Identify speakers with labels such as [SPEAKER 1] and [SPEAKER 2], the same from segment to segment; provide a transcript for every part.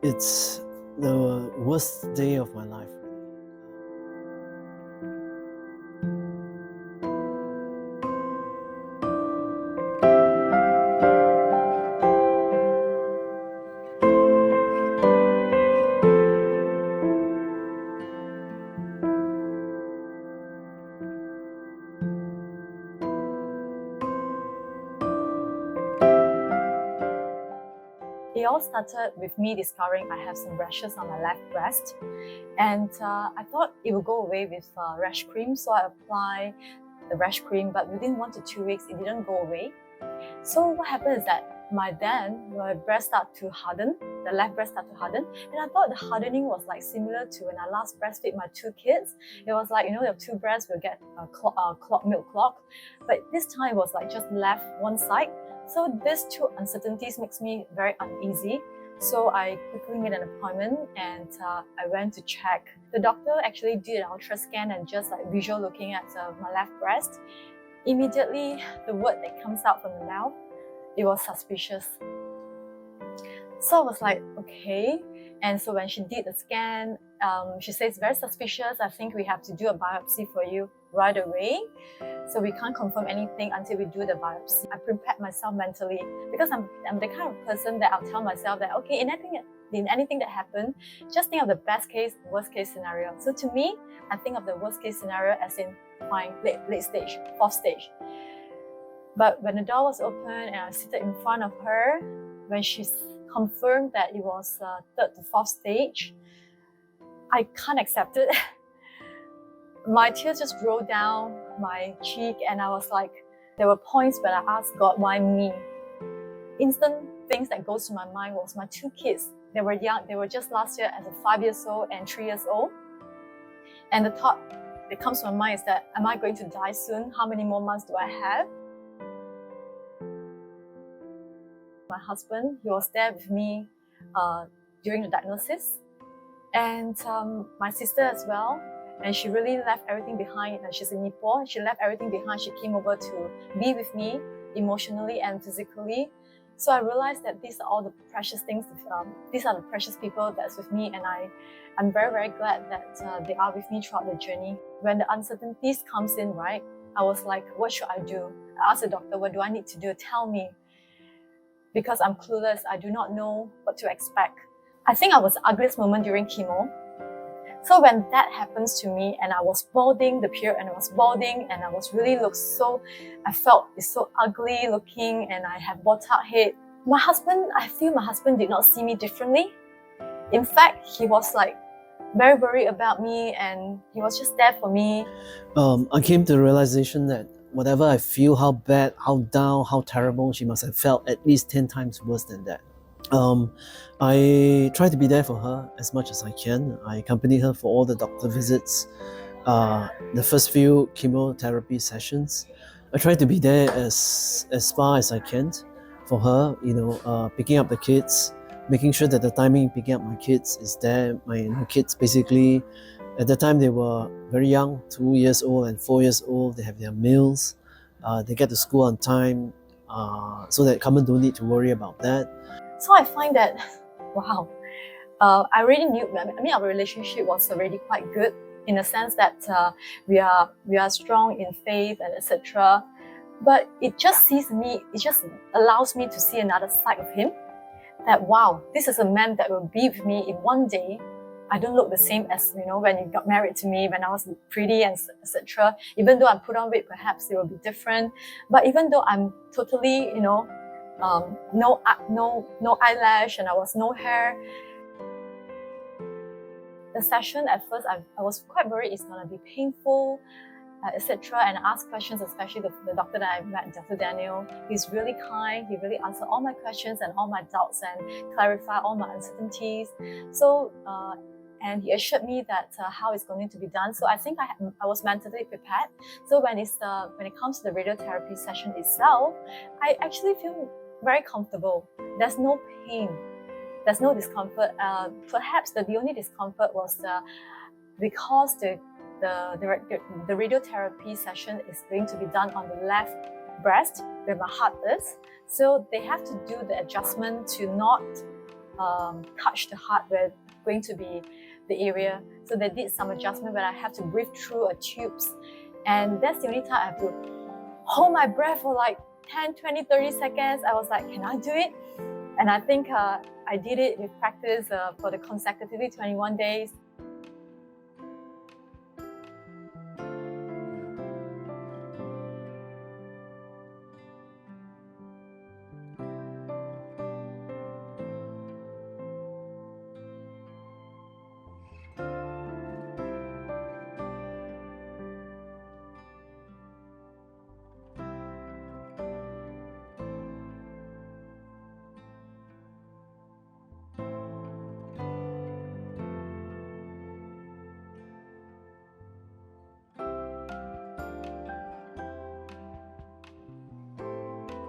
[SPEAKER 1] It's the worst day of my life.
[SPEAKER 2] It all started with me discovering I have some rashes on my left breast, and I thought it would go away with rash cream, so I applied the rash cream, but within 1 to 2 weeks it didn't go away. So what happened is that my breast started to harden, the left breast started to harden, and I thought the hardening was like similar to when I last breastfed my 2 kids. It was like, your 2 breasts will get milk clog, but this time it was like just left one side. So these 2 uncertainties makes me very uneasy. So I quickly made an appointment and I went to check. The doctor actually did an ultra scan and just like visual looking at my left breast. Immediately, the word that comes out from the mouth, it was suspicious. So I was like, okay. And so when she did the scan, she says, very suspicious. I think we have to do a biopsy for you right away. So we can't confirm anything until we do the biopsy. I prepared myself mentally because I'm the kind of person that I'll tell myself that, okay, in anything that happened, just think of the best case, worst case scenario. So to me, I think of the worst case scenario as in fine, late stage, 4th stage. But when the door was open and I was seated in front of her, when she confirmed that it was 3rd to 4th stage, I can't accept it. My tears just rolled down my cheek, and I was like, there were points when I asked God, why me? Instant things that goes to my mind was my 2 kids. They were young, they were just last year as a 5 years old and 3 years old. And the thought that comes to my mind is that, am I going to die soon? How many more months do I have? My husband, he was there with me during the diagnosis. And my sister as well. And she really left everything behind. She's in Nepal. She left everything behind. She came over to be with me emotionally and physically. So I realized that these are all the precious things. These are the precious people that's with me, and I'm very, very glad that they are with me throughout the journey. When the uncertainties comes in, right, I was like, what should I do? I asked the doctor, what do I need to do? Tell me. Because I'm clueless. I do not know what to expect. I think I was the ugliest moment during chemo. So when that happens to me and I was balding, the period, and I was balding and I was really I felt it's so ugly looking and I have botox head. I feel my husband did not see me differently. In fact, he was like very worried about me and he was just there for me.
[SPEAKER 1] I came to the realization that whatever I feel, how bad, how down, how terrible, she must have felt at least 10 times worse than that. I try to be there for her as much as I can. I accompany her for all the doctor visits, the first few chemotherapy sessions. I try to be there as far as I can for her, picking up the kids, making sure that the timing picking up my kids is there. My kids basically, at the time they were very young, 2 years old and 4 years old. They have their meals, they get to school on time, so that Carmen don't need to worry about that.
[SPEAKER 2] So I find that, wow, I already knew, our relationship was already quite good in the sense that we are strong in faith and etc. But it just allows me to see another side of him. That wow, this is a man that will be with me in one day. I don't look the same as, when you got married to me, when I was pretty and etc. Even though I put on weight, perhaps it will be different. But even though I'm totally, no eyelash and I was no hair. The session at first, I was quite worried it's gonna be painful, etc. And I asked questions, especially the doctor that I met, Dr. Daniel. He's really kind. He really answered all my questions and all my doubts and clarified all my uncertainties. So, and he assured me that how it's going to be done. So I think I was mentally prepared. So when it comes to the radiotherapy session itself, I actually feel very comfortable. There's no pain. There's no discomfort. Perhaps the only discomfort was because the radiotherapy session is going to be done on the left breast where my heart is. So they have to do the adjustment to not touch the heart where going to be the area. So they did some adjustment where I have to breathe through a tubes. And that's the only time I have to hold my breath for like 10, 20, 30 seconds. I was like, can I do it? And I think I did it with practice for the consecutively 21 days.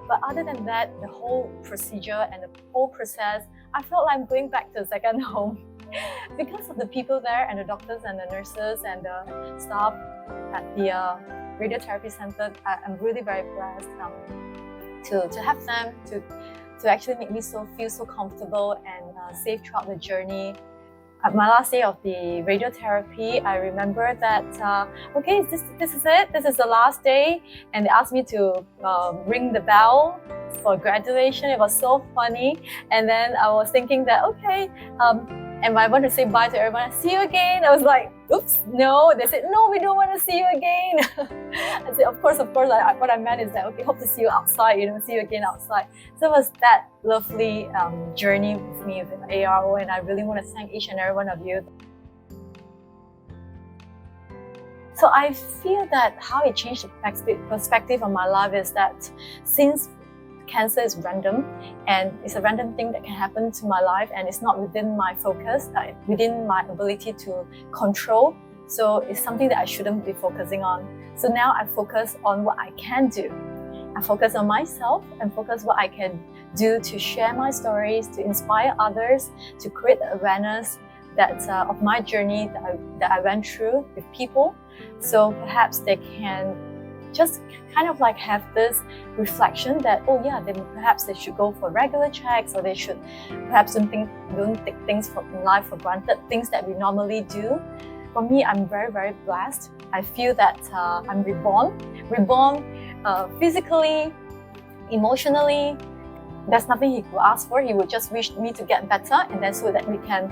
[SPEAKER 2] But other than that, the whole procedure and the whole process, I felt like I'm going back to a second home because of the people there and the doctors and the nurses and the staff at the radiotherapy center. I'm really very blessed to have them to actually make me feel so comfortable and safe throughout the journey. At my last day of the radiotherapy, I remember that, okay, this is it, this is the last day, and they asked me to ring the bell for graduation. It was so funny, and then I was thinking that, okay, and I want to say bye to everyone, see you again. I was like, oops, no. They said, no, we don't want to see you again. I said, of course, what I meant is that, okay, hope to see you outside, see you again outside. So it was that lovely journey with me with ARO, and I really want to thank each and every one of you. So I feel that how it changed the perspective of my life is that since cancer is random and it's a random thing that can happen to my life and it's not within my focus, within my ability to control. So it's something that I shouldn't be focusing on. So now I focus on what I can do. I focus on myself and focus what I can do to share my stories, to inspire others, to create awareness that of my journey that I went through with people. So perhaps they can just kind of like have this reflection that, oh yeah, perhaps they should go for regular checks, or they should perhaps don't take things in life for granted, things that we normally do. For me, I'm very, very blessed. I feel that I'm reborn physically, emotionally. There's nothing he could ask for. He would just wish me to get better, and then so that we can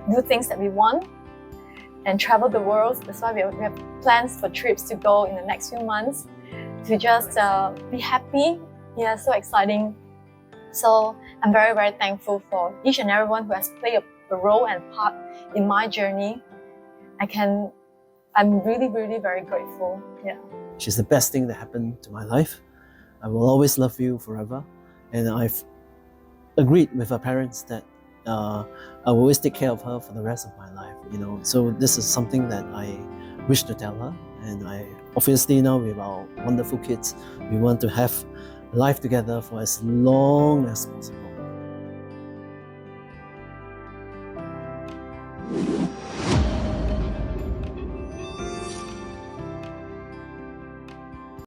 [SPEAKER 2] do things that we want and travel the world. That's why we have plans for trips to go in the next few months to just be happy. Yeah, so exciting. So I'm very, very thankful for each and everyone who has played a role and part in my journey. I'm really, really very grateful. Yeah.
[SPEAKER 1] She's the best thing that happened to my life. I will always love you forever. And I've agreed with her parents that I will always take care of her for the rest of my life, So this is something that I wish to tell her. And obviously now with our wonderful kids, we want to have life together for as long as possible.